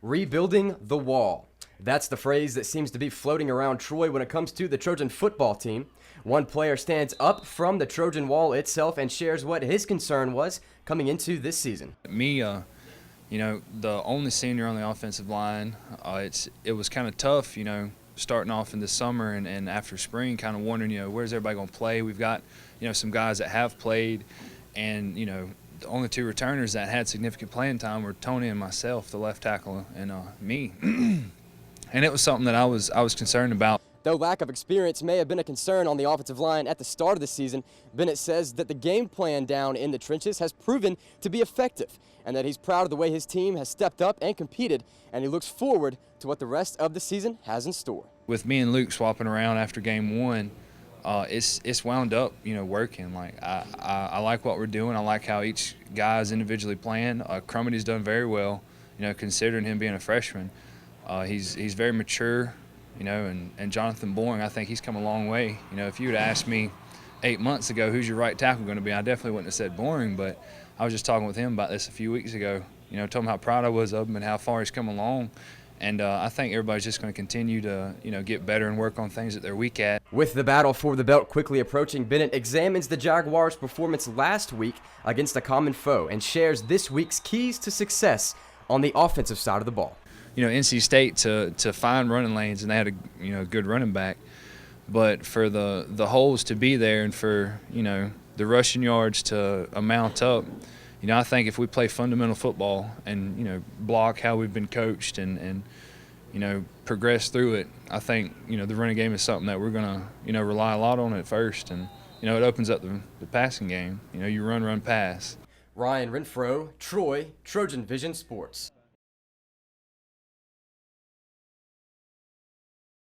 Rebuilding the wall. That's the phrase that seems to be floating around Troy when it comes to the Trojan football team. One player stands up from the Trojan wall itself and shares what his concern was coming into this season. Me, the only senior on the offensive line, it was kind of tough, starting off in the summer and after spring, kind of wondering, where's everybody going to play? We've got, some guys that have played, and, the only two returners that had significant playing time were Tony and myself, the left tackle, and me. And it was something that I was concerned about. Though lack of experience may have been a concern on the offensive line at the start of the season, Bennett says that the game plan down in the trenches has proven to be effective and that he's proud of the way his team has stepped up and competed, and he looks forward to what the rest of the season has in store. With me and Luke swapping around after game one, it's wound up, working. Like I like what we're doing. I like how each guy is individually playing. Crumity's done very well, considering him being a freshman. He's very mature. And Jonathan Boring, I think he's come a long way. If you would have asked me 8 months ago who's your right tackle going to be, I definitely wouldn't have said Boring, but I was just talking with him about this a few weeks ago. Told him how proud I was of him and how far he's come along. And I think everybody's just going to continue to, get better and work on things that they're weak at. With the battle for the belt quickly approaching, Bennett examines the Jaguars' performance last week against a common foe and shares this week's keys to success on the offensive side of the ball. NC State to find running lanes, and they had a good running back, but for the holes to be there and for the rushing yards to amount up, I think if we play fundamental football and block how we've been coached and progress through it, I think the running game is something that we're gonna rely a lot on at first, and it opens up the passing game. You run, pass. Ryan Renfrow, Troy, TrojanVision Sports.